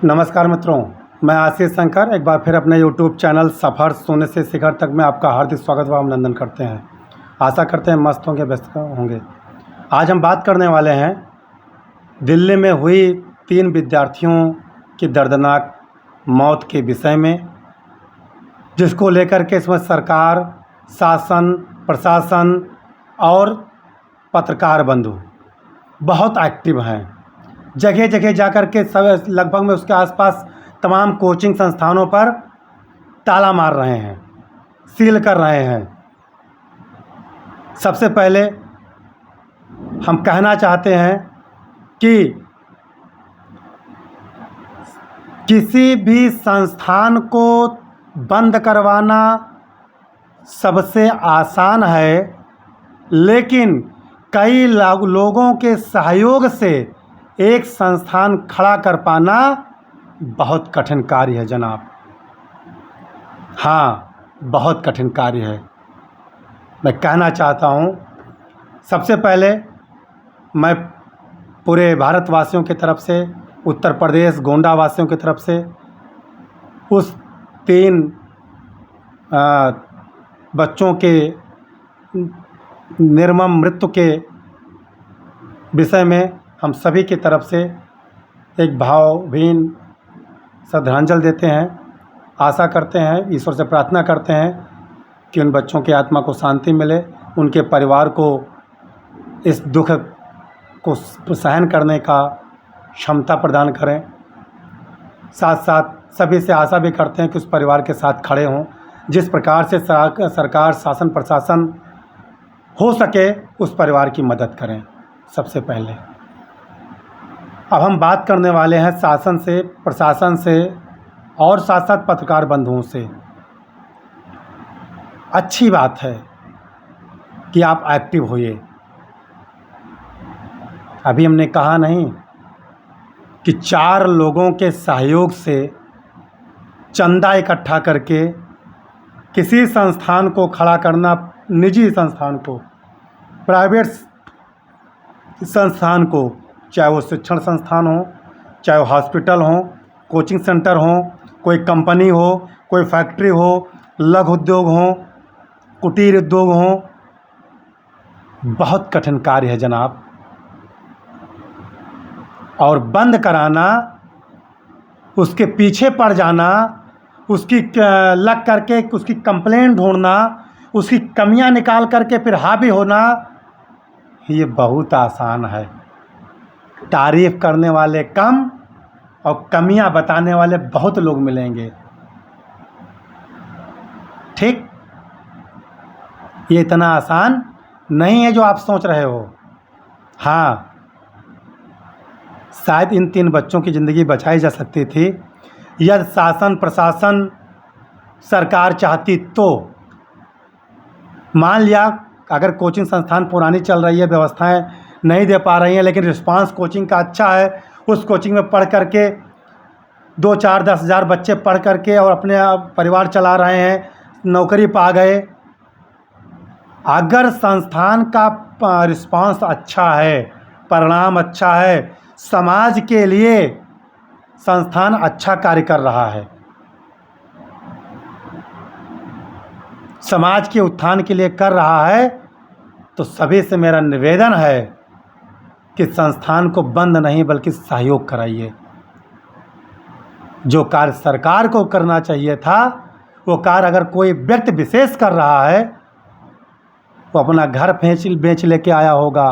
नमस्कार मित्रों, मैं आशीष शंकर एक बार फिर अपने YouTube चैनल सफ़र सोने से शिखर तक में आपका हार्दिक स्वागत व अभिनंदन करते हैं। आशा करते हैं मस्त होंगे, व्यस्त होंगे। आज हम बात करने वाले हैं दिल्ली में हुई 3 विद्यार्थियों की दर्दनाक मौत के विषय में, जिसको लेकर के इसमें सरकार, शासन, प्रशासन और पत्रकार बंधु बहुत एक्टिव हैं। जगह जगह जाकर के सब लगभग में उसके आसपास तमाम कोचिंग संस्थानों पर ताला मार रहे हैं, सील कर रहे हैं। सबसे पहले हम कहना चाहते हैं कि किसी भी संस्थान को बंद करवाना सबसे आसान है, लेकिन कई लोगों के सहयोग से एक संस्थान खड़ा कर पाना बहुत कठिन कार्य है जनाब। हाँ, बहुत कठिन कार्य है। मैं कहना चाहता हूँ, सबसे पहले मैं पूरे भारतवासियों की तरफ से, उत्तर प्रदेश गोंडा वासियों की तरफ से उस 3 बच्चों के निर्मम मृत्यु के विषय में हम सभी की तरफ से एक भावहीन श्रद्धांजलि देते हैं। आशा करते हैं, ईश्वर से प्रार्थना करते हैं कि उन बच्चों की आत्मा को शांति मिले, उनके परिवार को इस दुख को सहन करने का क्षमता प्रदान करें। साथ साथ सभी से आशा भी करते हैं कि उस परिवार के साथ खड़े हों। जिस प्रकार से सरकार, शासन, प्रशासन हो सके उस परिवार की मदद करें सबसे पहले। अब हम बात करने वाले हैं शासन से, प्रशासन से और साथ साथ पत्रकार बंधुओं से। अच्छी बात है कि आप एक्टिव होइए। अभी हमने कहा नहीं कि 4 लोगों के सहयोग से चंदा इकट्ठा करके किसी संस्थान को खड़ा करना, निजी संस्थान को, प्राइवेट संस्थान को, चाहे वो शिक्षण संस्थान हो, चाहे वो हॉस्पिटल हो, कोचिंग सेंटर हो, कोई कंपनी हो, कोई फैक्ट्री हो, लघु उद्योग हो, कुटीर उद्योग हो, बहुत कठिन कार्य है जनाब। और बंद कराना, उसके पीछे पड़ जाना, उसकी लग करके उसकी कंप्लेंट ढूंढना, उसकी कमियां निकाल करके फिर हावी होना, ये बहुत आसान है। तारीफ़ करने वाले कम और कमियां बताने वाले बहुत लोग मिलेंगे। ठीक, ये इतना आसान नहीं है जो आप सोच रहे हो। हाँ, शायद इन 3 बच्चों की ज़िंदगी बचाई जा सकती थी यदि शासन, प्रशासन, सरकार चाहती तो। मान लिया अगर कोचिंग संस्थान पुरानी चल रही है, व्यवस्थाएं नहीं दे पा रही हैं, लेकिन रिस्पांस कोचिंग का अच्छा है, उस कोचिंग में पढ़ करके 2, 4, 10 हज़ार बच्चे पढ़ करके और अपने परिवार चला रहे हैं, नौकरी पा गए। अगर संस्थान का रिस्पांस अच्छा है, परिणाम अच्छा है, समाज के लिए संस्थान अच्छा कार्य कर रहा है, समाज के उत्थान के लिए कर रहा है, तो सभी से मेरा निवेदन है कि संस्थान को बंद नहीं बल्कि सहयोग कराइए। जो कार्य सरकार को करना चाहिए था, वो कार्य अगर कोई व्यक्ति विशेष कर रहा है, वो अपना घर बेच लेके आया होगा,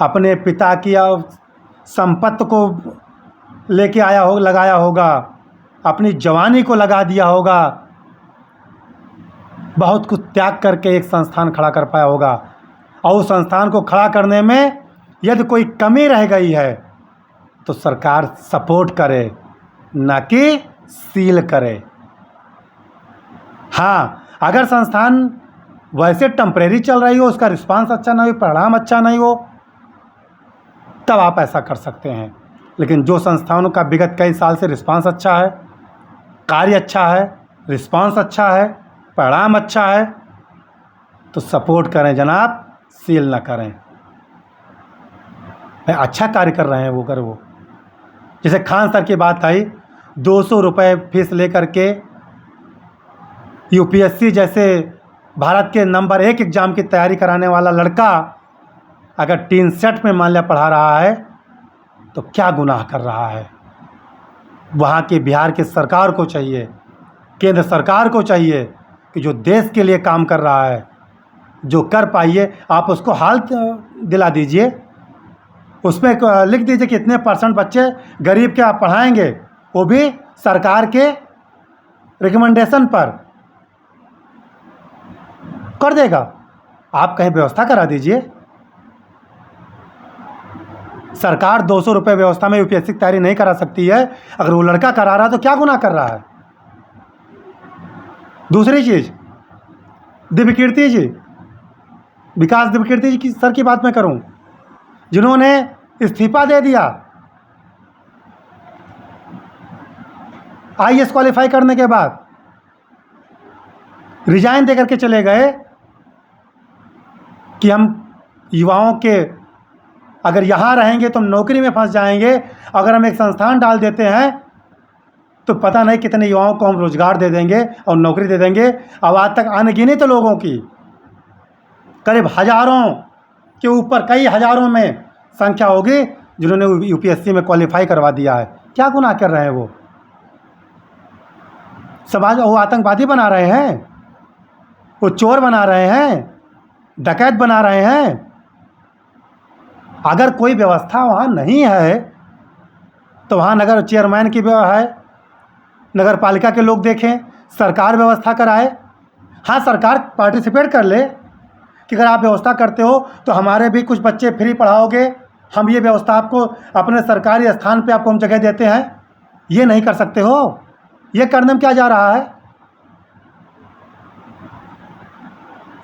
अपने पिता की संपत्ति को लेके आया हो, लगाया होगा, अपनी जवानी को लगा दिया होगा, बहुत कुछ त्याग करके एक संस्थान खड़ा कर पाया होगा। और उस संस्थान को खड़ा करने में यदि कोई कमी रह गई है तो सरकार सपोर्ट करे, न कि सील करे। हाँ, अगर संस्थान वैसे टेम्परेरी चल रही हो, उसका रिस्पांस अच्छा नहीं हो, परिणाम अच्छा नहीं हो, तब आप ऐसा कर सकते हैं। लेकिन जो संस्थानों का विगत कई साल से रिस्पांस अच्छा है, कार्य अच्छा है, रिस्पांस अच्छा है, परिणाम अच्छा है, तो सपोर्ट करें जनाब, सील ना करें। अच्छा कार्य कर रहे हैं वो, जैसे खान सर की बात आई, 200 रुपये फीस लेकर के यूपीएससी जैसे भारत के नंबर 1 एग्ज़ाम की तैयारी कराने वाला लड़का अगर टीन सेट में मान लिया पढ़ा रहा है तो क्या गुनाह कर रहा है। वहाँ की बिहार की सरकार को चाहिए, केंद्र सरकार को चाहिए कि जो देश के लिए काम कर रहा है, जो कर पाइए आप उसको हाल दिला दीजिए। उसमें लिख दीजिए कि इतने % बच्चे गरीब के आप पढ़ाएंगे, वो भी सरकार के रिकमेंडेशन पर कर देगा। आप कहीं व्यवस्था करा दीजिए। सरकार 200 रुपये व्यवस्था में यूपीएससी की तैयारी नहीं करा सकती है, अगर वो लड़का करा रहा है तो क्या गुनाह कर रहा है। दूसरी चीज़, दिव्यकीर्ति जी, विकास दिव्यकीर्ति जी की सर की बात मैं करूं, जिन्होंने इस्तीफा दे दिया आईएएस क्वालिफाई करने के बाद, रिजाइन दे करके चले गए कि हम युवाओं के अगर यहाँ रहेंगे तो हम नौकरी में फंस जाएंगे, अगर हम एक संस्थान डाल देते हैं तो पता नहीं कितने युवाओं को हम रोज़गार दे देंगे और नौकरी दे देंगे। अब आज तक अनगिनत लोगों की, करीब हज़ारों के ऊपर, कई हज़ारों में संख्या होगी जिन्होंने यूपीएससी में क्वालिफाई करवा दिया है। क्या गुनाह कर रहे हैं वो? समाज वो आतंकवादी बना रहे हैं, वो चोर बना रहे हैं, डकैत बना रहे हैं। अगर कोई व्यवस्था वहाँ नहीं है तो वहाँ नगर चेयरमैन की है, नगर पालिका के लोग देखें, सरकार व्यवस्था कराए। हाँ, सरकार पार्टिसिपेट कर ले कि अगर आप व्यवस्था करते हो तो हमारे भी कुछ बच्चे फ्री पढ़ाओगे, हम ये व्यवस्था आपको अपने सरकारी स्थान पे आपको हम जगह देते हैं। ये नहीं कर सकते हो, ये करने में क्या जा रहा है?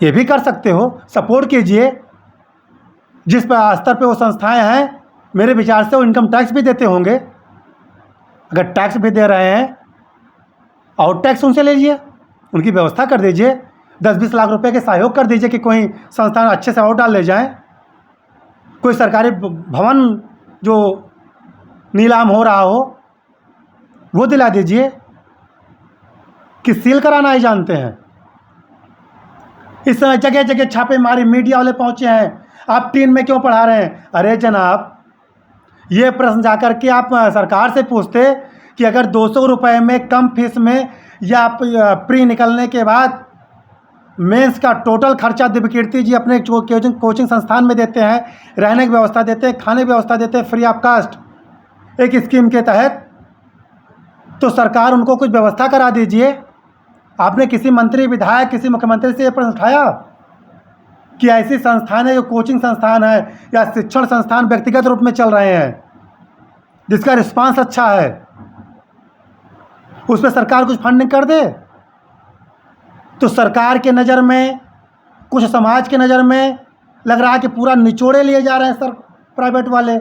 ये भी कर सकते हो, सपोर्ट कीजिए। जिस स्तर पे वो संस्थाएं हैं, मेरे विचार से वो इनकम टैक्स भी देते होंगे। अगर टैक्स भी दे रहे हैं और टैक्स उनसे ले लीजिए, उनकी व्यवस्था कर दीजिए। 10-20 लाख रुपए के सहयोग कर दीजिए कि कोई संस्थान अच्छे से और डाल ले जाएं। कोई सरकारी भवन जो नीलाम हो रहा हो वो दिला दीजिए कि सील कराना ही जानते हैं। इस समय जगह जगह छापेमारी, मीडिया वाले पहुंचे हैं, आप टीन में क्यों पढ़ा रहे हैं? अरे जनाब, ये प्रश्न जाकर के आप सरकार से पूछते कि अगर 200 रुपये में कम फीस में या प्री निकलने के बाद मेंस का टोटल खर्चा दिव्यकीर्ति जी अपने कोचिंग संस्थान में देते हैं, रहने की व्यवस्था देते हैं, खाने की व्यवस्था देते हैं फ्री ऑफ कास्ट एक स्कीम के तहत, तो सरकार उनको कुछ व्यवस्था करा दीजिए। आपने किसी मंत्री, विधायक, किसी मुख्यमंत्री से ये प्रश्न उठाया कि ऐसी संस्थान है जो कोचिंग संस्थान है या शिक्षण संस्थान व्यक्तिगत रूप में चल रहे हैं जिसका रिस्पांस अच्छा है, उस पर सरकार कुछ फंडिंग कर दे? तो सरकार के नज़र में, कुछ समाज के नज़र में लग रहा है कि पूरा निचोड़े लिए जा रहे हैं सर प्राइवेट वाले।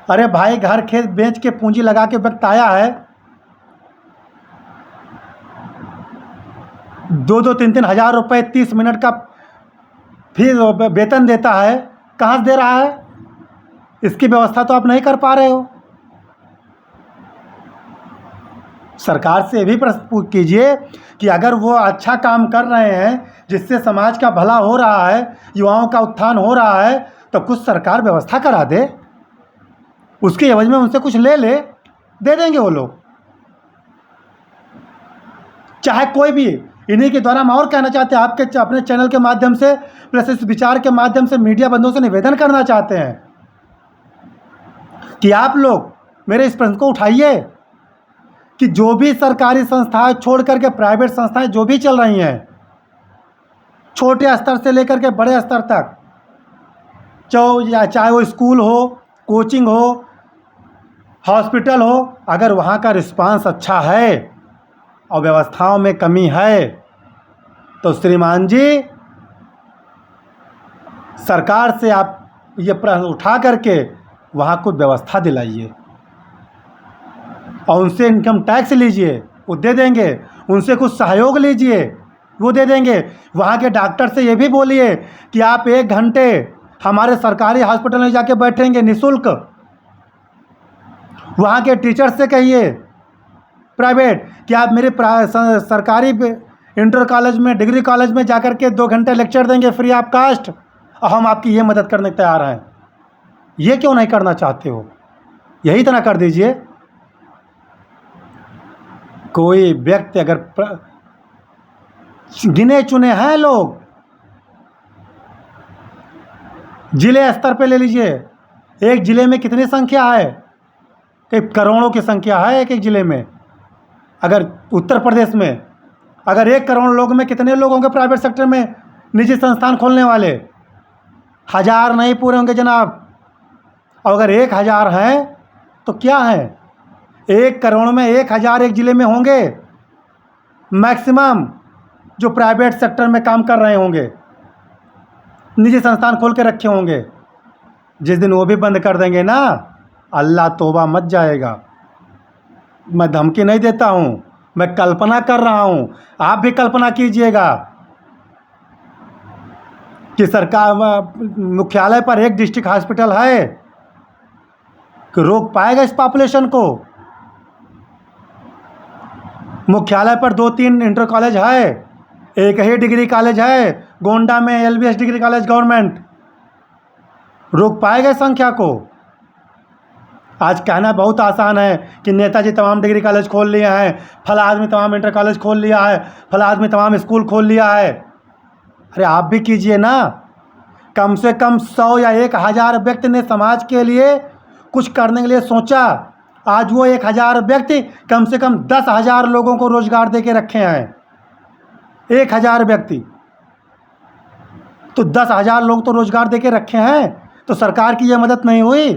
अरे भाई, घर खेत बेच के पूंजी लगा के वक्त आया है, 2-2, 3-3 हज़ार रुपये 30 मिनट का फीस वेतन देता है, कहाँ से दे रहा है? इसकी व्यवस्था तो आप नहीं कर पा रहे हो। सरकार से भी प्रश्न कीजिए कि अगर वो अच्छा काम कर रहे हैं जिससे समाज का भला हो रहा है, युवाओं का उत्थान हो रहा है, तो कुछ सरकार व्यवस्था करा दे, उसके एवज में उनसे कुछ ले ले, दे देंगे वो लोग। चाहे कोई भी, इन्हीं के द्वारा हम और कहना चाहते हैं, आपके अपने चैनल के माध्यम से प्लस इस विचार के माध्यम से मीडिया बंधुओं से निवेदन करना चाहते हैं कि आप लोग मेरे इस प्रश्न को उठाइए कि जो भी सरकारी संस्थाएं छोड़ करके प्राइवेट संस्थाएं जो भी चल रही हैं, छोटे स्तर से लेकर के बड़े स्तर तक, चाहे वो स्कूल हो, कोचिंग हो, हॉस्पिटल हो, अगर वहाँ का रिस्पांस अच्छा है और व्यवस्थाओं में कमी है तो श्रीमान जी, सरकार से आप ये प्रश्न उठा करके वहाँ कुछ व्यवस्था दिलाइए और उनसे इनकम टैक्स लीजिए, वो दे देंगे। उनसे कुछ सहयोग लीजिए, वो दे देंगे। वहाँ के डॉक्टर से ये भी बोलिए कि आप 1 घंटे हमारे सरकारी हॉस्पिटल में जाके बैठेंगे निःशुल्क। वहाँ के टीचर से कहिए प्राइवेट कि आप मेरे सरकारी इंटर कॉलेज में, डिग्री कॉलेज में जाकर के 2 घंटे लेक्चर देंगे फ्री ऑफ कास्ट, और हम आपकी ये मदद करने को तैयार हैं। ये क्यों नहीं करना चाहते हो? यही तरह कर दीजिए। कोई व्यक्ति अगर गिने चुने हैं लोग, जिले स्तर पे ले लीजिए, एक जिले में कितनी संख्या है? कई करोड़ों की संख्या है एक एक जिले में। अगर उत्तर प्रदेश में अगर 1 करोड़ लोग में कितने लोग होंगे प्राइवेट सेक्टर में निजी संस्थान खोलने वाले? 1000 नहीं पूरे होंगे जनाब। और अगर 1000 हैं तो क्या है, 1 करोड़ में 1000 एक ज़िले में होंगे मैक्सिमम, जो प्राइवेट सेक्टर में काम कर रहे होंगे, निजी संस्थान खोल के रखे होंगे। जिस दिन वो भी बंद कर देंगे ना, अल्लाह तौबा मच जाएगा। मैं धमकी नहीं देता हूँ, मैं कल्पना कर रहा हूँ। आप भी कल्पना कीजिएगा कि सरकार मुख्यालय पर एक डिस्ट्रिक्ट हॉस्पिटल है कि रोक पाएगा इस पॉपुलेशन को? मुख्यालय पर 2-3 इंटर कॉलेज है, एक ही डिग्री कॉलेज है गोंडा में, LBS डिग्री कॉलेज गवर्नमेंट, रोक पाएगा संख्या को? आज कहना बहुत आसान है कि नेताजी तमाम डिग्री कॉलेज खोल लिए हैं, फला आदमी तमाम इंटर कॉलेज खोल लिया है, फला आदमी तमाम स्कूल खोल लिया है। अरे आप भी कीजिए ना। कम से कम 100 या 1000 व्यक्ति ने समाज के लिए कुछ करने के लिए सोचा। आज वो 1000 व्यक्ति कम से कम 10,000 लोगों को रोजगार दे के रखे हैं। 1000 व्यक्ति तो 10,000 लोग तो रोजगार दे के रखे हैं। तो सरकार की ये मदद नहीं हुई?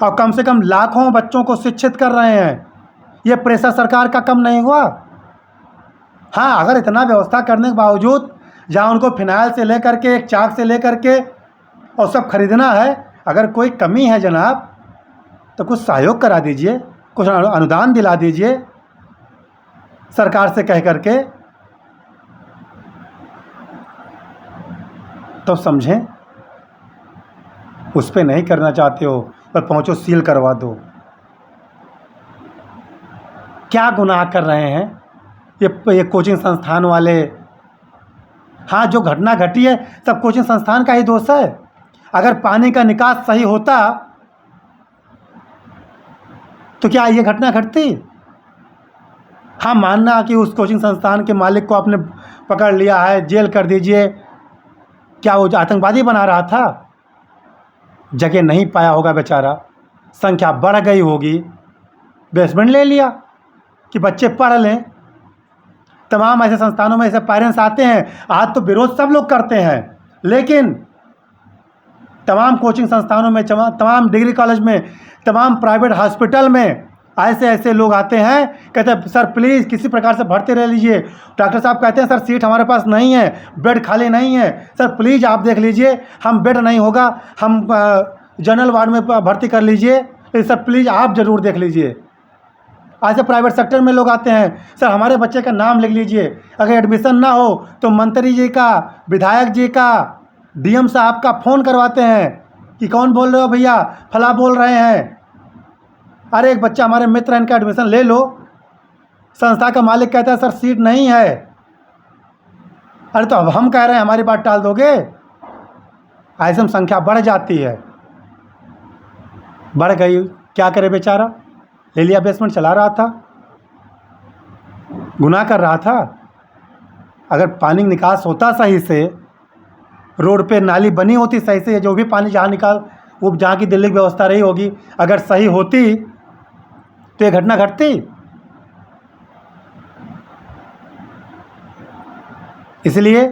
और कम से कम लाखों बच्चों को शिक्षित कर रहे हैं। ये प्रेशर सरकार का कम नहीं हुआ? हाँ, अगर इतना व्यवस्था करने के बावजूद जहाँ उनको फिनाइल से लेकर के, एक चाक से लेकर के और सब खरीदना है, अगर कोई कमी है जनाब तो कुछ सहयोग करा दीजिए, कुछ अनुदान दिला दीजिए सरकार से कह करके, तो समझें। उस पर नहीं करना चाहते हो पर पहुँचो सील करवा दो। क्या गुनाह कर रहे हैं ये कोचिंग संस्थान वाले? हाँ, जो घटना घटी है सब कोचिंग संस्थान का ही दोष है। अगर पानी का निकास सही होता तो क्या ये घटना घटती? हाँ, मानना कि उस कोचिंग संस्थान के मालिक को आपने पकड़ लिया है, जेल कर दीजिए, क्या वो आतंकवादी बना रहा था? जगह नहीं पाया होगा बेचारा, संख्या बढ़ गई होगी, बेसमेंट ले लिया कि बच्चे पढ़ लें। तमाम ऐसे संस्थानों में ऐसे पेरेंट्स आते हैं। आज तो विरोध सब लोग करते हैं, लेकिन तमाम कोचिंग संस्थानों में, तमाम डिग्री कॉलेज में, तमाम प्राइवेट हॉस्पिटल में ऐसे ऐसे लोग आते हैं, कहते हैं सर प्लीज़ किसी प्रकार से भर्ती रह लीजिए। डॉक्टर साहब कहते हैं सर सीट हमारे पास नहीं है, बेड खाली नहीं है, सर प्लीज़ आप देख लीजिए, हम बेड नहीं होगा, हम जनरल वार्ड में भर्ती कर लीजिए, सर प्लीज़ आप ज़रूर देख लीजिए। ऐसे प्राइवेट सेक्टर में लोग आते हैं, सर हमारे बच्चे का नाम लिख लीजिए, अगर एडमिशन ना हो तो मंत्री जी का, विधायक जी का, DM साहब का फ़ोन करवाते हैं कि कौन बोल रहे हो भैया, फला बोल रहे हैं, अरे एक बच्चा हमारे मित्र हैं, इनका एडमिशन ले लो। संस्था का मालिक कहता है सर सीट नहीं है। अरे तो अब हम कह रहे हैं हमारी बात टाल दोगे? ऐसे में संख्या बढ़ जाती है। बढ़ गई, क्या करे बेचारा, ले लिया बेसमेंट, चला रहा था, गुनाह कर रहा था। अगर पानी निकास होता सही से, रोड पे नाली बनी होती सही से, जो भी पानी जहाँ निकाल, वो जहाँ की दिल्ली की व्यवस्था रही होगी, अगर सही होती तो ये घटना घटती? इसलिए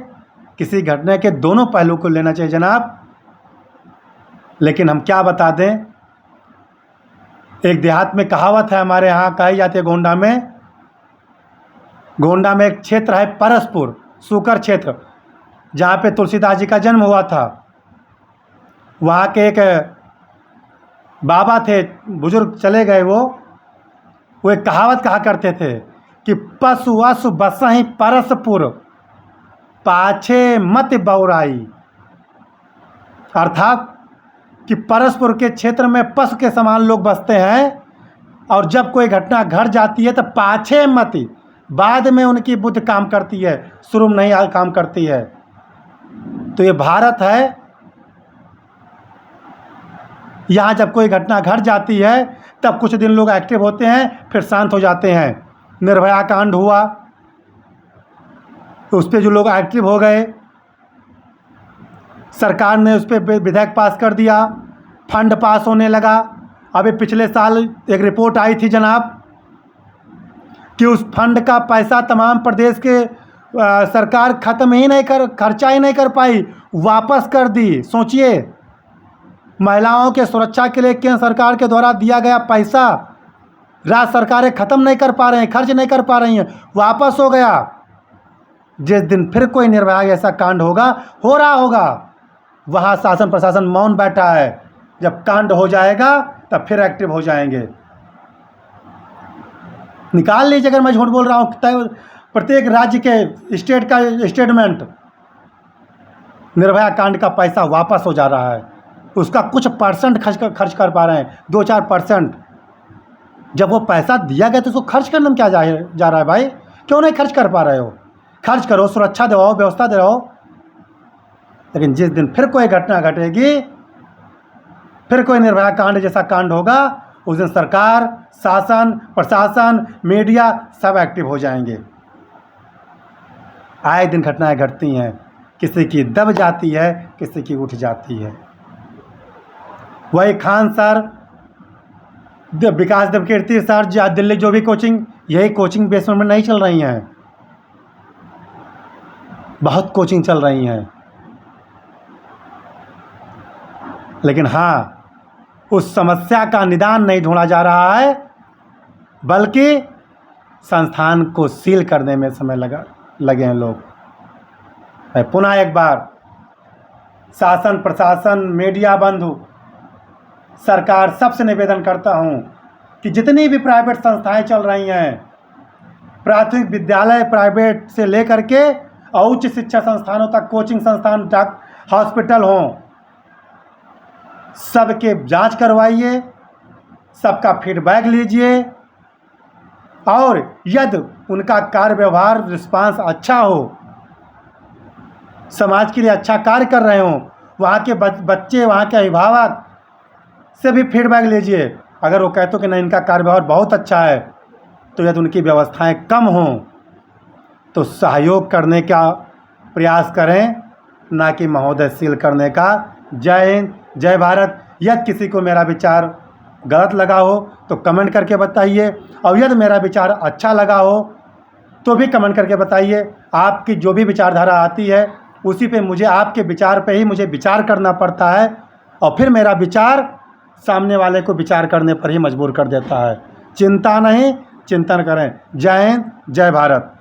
किसी घटना के दोनों पहलू को लेना चाहिए जनाब। लेकिन हम क्या बता दें, एक देहात में कहावत है, हमारे यहाँ कही जाती है, गोंडा में एक क्षेत्र है परसपुर, सूकर क्षेत्र, जहाँ पे तुलसीदास जी का जन्म हुआ था। वहाँ के एक बाबा थे, बुजुर्ग चले गए, वो एक कहावत कहा करते थे कि पशु अशु बसहि परसपुर, पाछे मत बौराई, अर्थात कि परस्पर के क्षेत्र में पशु के समान लोग बसते हैं, और जब कोई घटना घट जाती है तो पाछे मत, बाद में उनकी बुद्धि काम करती है, शुरू में नहीं काम करती है। तो ये भारत है, यहाँ जब कोई घटना घट जाती है तब कुछ दिन लोग एक्टिव होते हैं, फिर शांत हो जाते हैं। निर्भया कांड हुआ तो उस पर जो लोग एक्टिव हो गए, सरकार ने उस पर विधेयक पास कर दिया, फंड पास होने लगा। अभी पिछले साल एक रिपोर्ट आई थी जनाब कि उस फंड का पैसा तमाम प्रदेश के सरकार खर्चा ही नहीं कर पाई, वापस कर दी। सोचिए, महिलाओं के सुरक्षा के लिए केंद्र सरकार के द्वारा दिया गया पैसा राज्य सरकारें ख़त्म नहीं कर पा रहे हैं, खर्च नहीं कर पा रही हैं, वापस हो गया। जिस दिन फिर कोई निर्भया ऐसा कांड होगा, हो रहा होगा, वहाँ शासन प्रशासन मौन बैठा है। जब कांड हो जाएगा तब फिर एक्टिव हो जाएंगे। निकाल लीजिए, अगर मैं झूठ बोल रहा हूँ, प्रत्येक राज्य के स्टेट का स्टेटमेंट, निर्भया कांड का पैसा वापस हो जा रहा है, उसका कुछ परसेंट खर्च कर पा रहे हैं, 2-4%। जब वो पैसा दिया गया तो उसको खर्च करने में क्या जा रहा है भाई? क्यों नहीं खर्च कर पा रहे हो? खर्च करो, सुरक्षा दिलाओ, व्यवस्था दिलाओ। लेकिन जिस दिन फिर कोई घटना घटेगी, फिर कोई निर्भया कांड जैसा कांड होगा, उस दिन सरकार, शासन, प्रशासन, मीडिया सब एक्टिव हो जाएंगे। आए दिन घटनाएं घटती हैं, किसी की दब जाती है, किसी की उठ जाती है। वही खान सर, विकास देवकीर्ति सर, दिल्ली जो भी कोचिंग, यही कोचिंग बेस में नहीं चल रही हैं, बहुत कोचिंग चल रही हैं। लेकिन हाँ, उस समस्या का निदान नहीं ढूंढा जा रहा है, बल्कि संस्थान को सील करने में समय लगे हैं लोग। मैं पुनः एक बार शासन, प्रशासन, मीडिया बंधु, सरकार सबसे निवेदन करता हूं कि जितनी भी प्राइवेट संस्थाएं चल रही हैं, प्राथमिक विद्यालय प्राइवेट से लेकर के और उच्च शिक्षा संस्थानों तक, कोचिंग संस्थान तक, हॉस्पिटल हों, सबके जांच करवाइए, सबका फीडबैक लीजिए, और यदि उनका कार्य व्यवहार रिस्पांस अच्छा हो, समाज के लिए अच्छा कार्य कर रहे हों, वहाँ के बच्चे, वहाँ के अभिभावक से भी फीडबैक लीजिए। अगर वो कहते हो कि नहीं, इनका कार्य व्यवहार बहुत अच्छा है, तो यदि उनकी व्यवस्थाएं कम हों तो सहयोग करने का प्रयास करें, ना कि महोदय सील करने का। जय हिंद, जय भारत। यदि किसी को मेरा विचार गलत लगा हो तो कमेंट करके बताइए, और यदि मेरा विचार अच्छा लगा हो तो भी कमेंट करके बताइए। आपकी जो भी विचारधारा आती है, उसी पे मुझे, आपके विचार पे ही मुझे विचार करना पड़ता है, और फिर मेरा विचार सामने वाले को विचार करने पर ही मजबूर कर देता है। चिंता नहीं, चिंतन करें। जय हिंद, जय भारत।